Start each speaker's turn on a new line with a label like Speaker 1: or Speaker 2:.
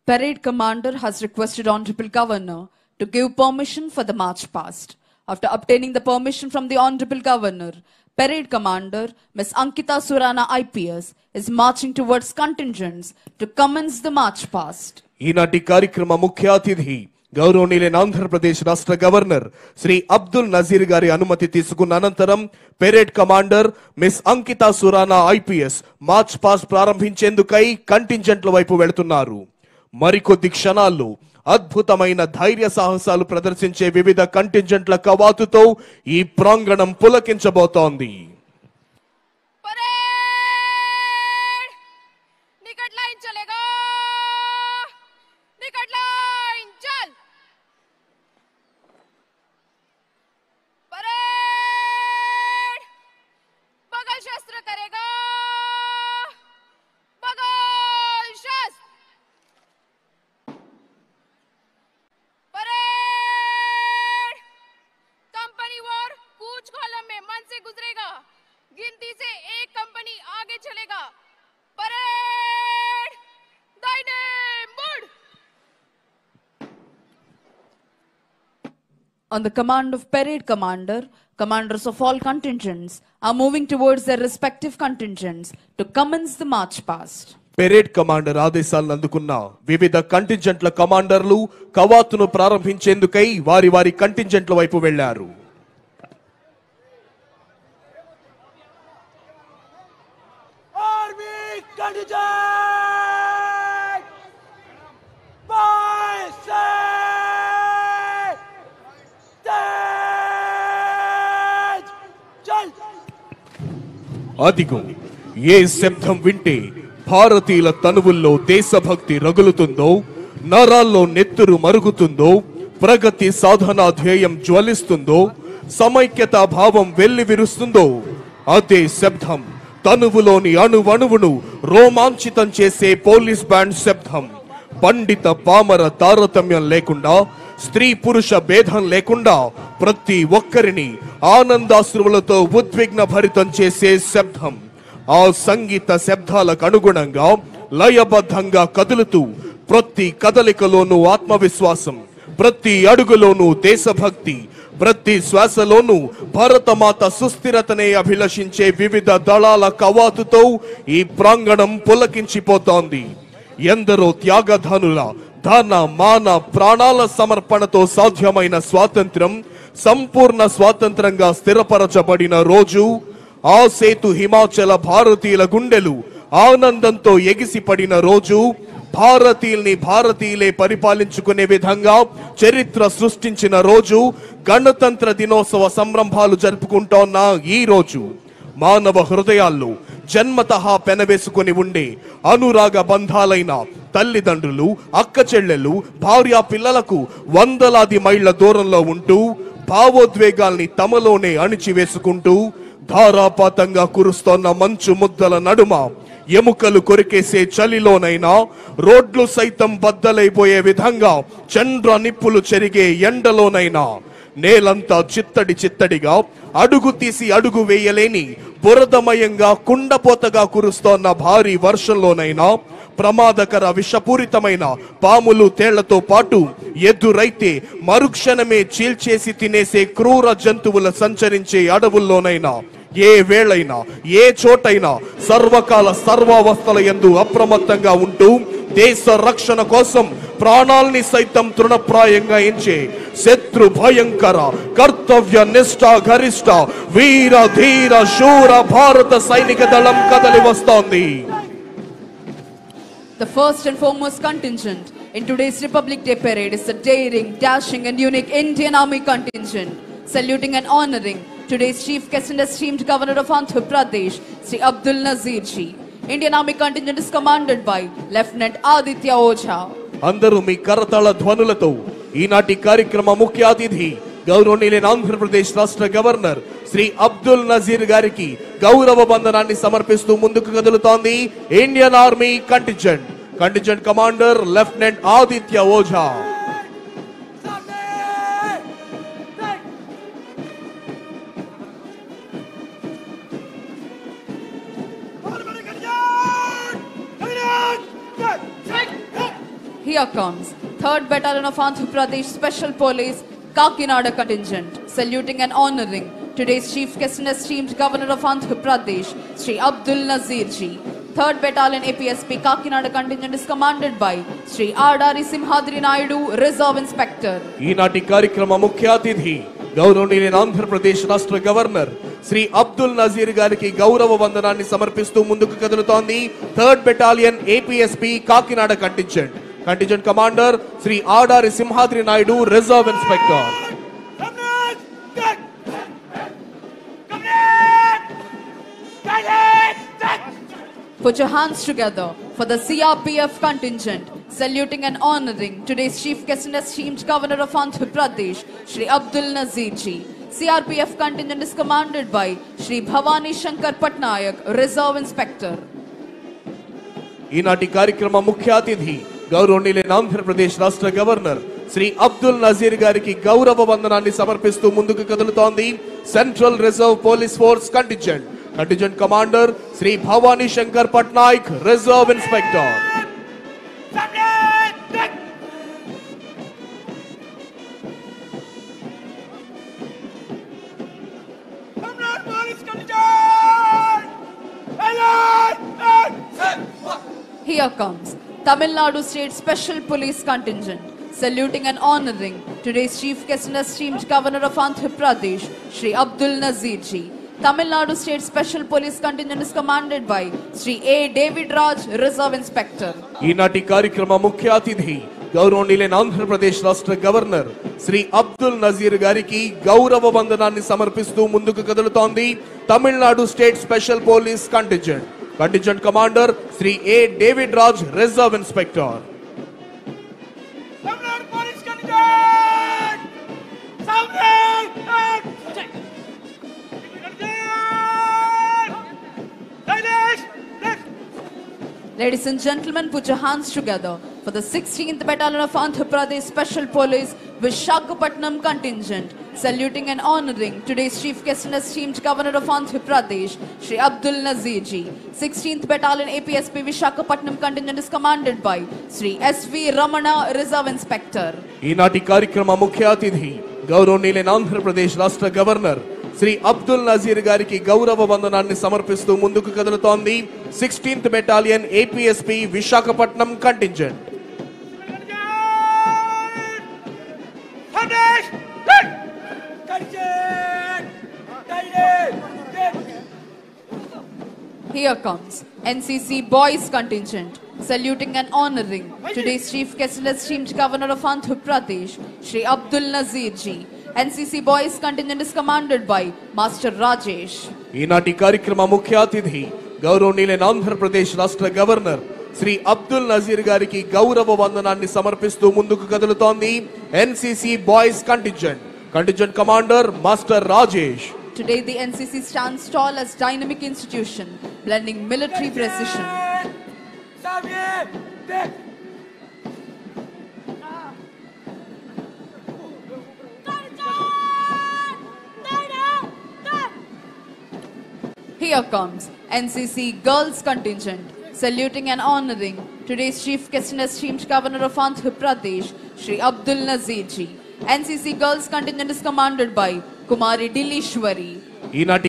Speaker 1: Parade Commander has requested Honorable Governor to give permission for the march past. After obtaining the permission from the Honorable Governor, Parade Commander Ms. Ankita Surana IPS is marching towards contingents to commence the march past. ఈనాటి కార్యక్రమ ముఖ్య అతిథి గౌరవనీయులైన ఆంధ్రప్రదేశ్ రాష్ట్ర governor Shri Abdul Nazir గారి అనుమతి తీసుకున్న అనంతరం parade commander Miss Ankita Surana IPS march past ప్రారంభించేందుకై కంటింజెంట్ల వైపు వెళుతున్నారు. మరికొద్ది క్షణాల్లో అద్భుతమైన ధైర్య సాహసాలు ప్రదర్శించే వివిధ కంటింజెంట్ల కవాతుతో ఈ ప్రాంగణం పులకించబోతోంది.
Speaker 2: गिनती से एक कंपनी आगे चलेगा. परेड दाहिने मुड़.
Speaker 1: On the command of Parade Commander, commanders of all contingents are moving towards their respective contingents to commence the march past.
Speaker 3: Parade commander ఆదేశాలను అందుకున్న వివిధ కంటింజెంట్ల కమాండర్లు కవాతును ప్రారంభించేందుకై వారి వారి కంటింజెంట్ల వైపు వెళ్లారు. అదిగో ఏ శబ్దం వింటే భారతీయుల తనువుల్లో దేశభక్తి రగులుతుందో, నరాల్లో నెత్తురు మరుగుతుందో, ప్రగతి సాధనా ధ్యేయం జ్వలిస్తుందో, సమైక్యతా భావం వెల్లివిరుస్తుందో అదే శబ్దం తనువులోని అణువణువును రోమాంచితం చేసే పోలీస్ బ్యాండ్ శబ్దం. పండిత పామర తారతమ్యం లేకుండా, స్త్రీ పురుష భేదం లేకుండా ప్రతి ఒక్కరిని ఆనందాశ్రువులతో ఉద్విగ్న భరితం చేసే శబ్దం. ఆ సంగీత శబ్దాలకు అనుగుణంగా లయబద్ధంగా కదులుతూ ప్రతి కదలికలోనూ ఆత్మవిశ్వాసం, ప్రతి అడుగులోనూ దేశభక్తి, ప్రతి శ్వాసలోనూ భరతమాత సుస్థిరతనే అభిలషించే వివిధ దళాల కవాతుతో ఈ ప్రాంగణం పులకించిపోతోంది. ఎందరో త్యాగధనుల ధన మాన ప్రాణాల సమర్పణతో సాధ్యమైన స్వాతంత్రం సంపూర్ణ స్వాతంత్రంగా స్థిరపరచబడిన రోజు. ఆ సేతు హిమాచల భారతీయుల గుండెలు ఆనందంతో ఎగిసిపడిన రోజు. భారతీయుల్ని భారతీయులే పరిపాలించుకునే విధంగా చరిత్ర సృష్టించిన రోజు. గణతంత్ర దినోత్సవ సంరంభాలు జరుపుకుంటోన్న ఈ రోజు మానవ హృదయాల్లో జన్మతహా పెనవేసుకుని ఉండే అనురాగ బంధాలైన తల్లిదండ్రులు, అక్క చెల్లెళ్ళు, భార్య పిల్లలకు వందలాది మైళ్ల దూరంలో ఉంటూ భావోద్వేగాల్ని తమలోనే అణిచివేసుకుంటూ ధారాపాతంగా కురుస్తోన్న మంచు ముద్దల నడుమ ఎముకలు కొరికేసే చలిలోనైనా, రోడ్లు సైతం బద్దలైపోయే విధంగా చంద్ర నిప్పులు చెరిగే ఎండలోనైనా, నేలంతా చిత్తడి చిత్తడిగా అడుగు తీసి అడుగు వేయలేని బురదమయంగా కుండపోతగా కురుస్తోన్న భారీ వర్షంలోనైనా, ప్రమాదకర విషపూరితమైన పాములు తేళ్లతో పాటు ఎదురైతే మరుక్షణమే చీల్చేసి తినేసే క్రూర జంతువుల సంచరించే అడవుల్లోనైనా, ఏ వేళైనా ఏ చోటైనా సర్వకాల సర్వావస్థల యందు అప్రమత్తంగా ఉంటూ దేశ రక్షణ కోసం ప్రాణాల్ని సైతం తృణప్రాయంగా ఎంచే శత్రు భయంకర కర్తవ్య నిష్ఠ గరిష్ట వీర ధీర శూర భారత సైనిక దళం కదలి వస్తోంది.
Speaker 1: The first and foremost contingent in today's Republic Day parade is the daring, dashing and unique Indian Army contingent, saluting and honoring today's chief guest and esteemed Governor of Andhra Pradesh, Sri Abdul Nazir ji. Indian Army contingent is commanded by Lieutenant Aditya Ojha.
Speaker 3: అందరూ మీ కరతాళ ధ్వనులతో ఈనాటి కార్యక్రమ ముఖ్య అతిథి గౌరవనీయులైన ఆంధ్రప్రదేశ్ రాష్ట్ర governor Shri Abdul Nazir గారికి గౌరవ వందనాన్ని సమర్పిస్తూ ముందుకు కదులుతోంది Indian army contingent. Contingent commander lieutenant Aditya Ojha.
Speaker 1: Here comes 3rd Battalion of Andhra Pradesh Special Police Kakinada contingent, saluting and honoring today's Chief Guest and esteemed Governor of Andhra Pradesh, Sri Abdul Nazir Ji. 3rd Battalion APSP Kakinada contingent is commanded by Sri R.R. Simhadri Naidu, Reserve Inspector.
Speaker 3: ఈనాటి కార్యక్రమ ముఖ్య అతిథి గౌరవనీయులైన ఆంధ్రప్రదేశ్ రాష్ట్ర governor Shri Abdul Nazir గారికి గౌరవ వందనాన్ని సమర్పిస్తూ ముందుకు కదులుతోంది 3rd battalion APSP Kakinada contingent. Contingent commander Shri Adari Simhadri Naidu, reserve inspector.
Speaker 1: Put your hands together for the CRPF contingent, saluting and honoring today's Chief Guest and esteemed Governor of Andhra Pradesh, Sri Abdul Nazir Ji. CRPF contingent is commanded by Sri Bhavani Shankar Patnaik, Reserve Inspector.
Speaker 3: ఈనాటి కార్యక్రమ ముఖ్య అతిథి గౌరవనీయులైన ఆంధ్రప్రదేశ్ రాష్ట్ర governor Shri Abdul Nazir గారికి గౌరవ వందనాన్ని సమర్పిస్తూ ముందుకు కదులుతోంది central reserve police force contingent. Contingent commander Shri Bhavani Shankar Patnaik, reserve inspector.
Speaker 1: Here comes Tamil Nadu State Special Police Contingent, saluting and honoring today's Chief Guest and esteemed Governor of Andhra Pradesh, Sri Abdul Nazir Ji. Tamil Nadu State Special Police Contingent is commanded by Sri A. David Raj, Reserve Inspector.
Speaker 3: ఈనాటి కార్యక్రమ ముఖ్య అతిథి గౌరవనీయులైన ఆంధ్రప్రదేశ్ రాష్ట్ర governor Shri Abdul Nazir గారికి గౌరవ వందనాన్ని సమర్పిస్తూ ముందుకు కదులుతోంది Tamil Nadu state special police contingent. Contingent commander Shri A David Raj, reserve inspector.
Speaker 1: Ladies and gentlemen, put your hands together for the 16th Battalion of Andhra Pradesh Special Police Visakhapatnam contingent, saluting and honoring today's Chief Guest and esteemed Governor of Andhra Pradesh, Sri Abdul Nazir Ji. 16th Battalion APSP Visakhapatnam contingent is commanded by Sri S.V. Ramana, Reserve Inspector.
Speaker 3: ఈనాటి కార్యక్రమ ముఖ్య అతిథి గౌరవనీయులైన ఆంధ్రప్రదేశ్ రాష్ట్ర governor Shri Abdul Nazir గారికి గౌరవ వందనాన్ని సమర్పిస్తూ ముందుకు కదులుతోంది 16th battalion APSP Visakhapatnam contingent.
Speaker 1: Here comes NCC Boys contingent, saluting and honoring today's Chief Guest and esteemed Governor of Andhra Pradesh, Sri Abdul Nazir Ji. NCC Boys contingent is commanded by Master Rajesh.
Speaker 3: ఈనాటి కార్యక్రమ ముఖ్య అతిథి గౌరవనీయులైన ఆంధ్రప్రదేశ్ రాష్ట్ర governor Shri Abdul Nazir గారికి గౌరవ వందనాన్ని సమర్పిస్తూ ముందుకు కదులుతోంది NCC boys contingent. Contingent commander master Rajesh.
Speaker 1: Today the NCC stands tall as dynamic institution, blending military precision. Here comes NCC Girls Contingent, saluting and honoring today's Chief Guest and esteemed Governor of Andhra Pradesh, Sri Abdul Nazir Ji. NCC Girls Contingent is commanded by Kumari Dilishwari.
Speaker 3: ఈనాటి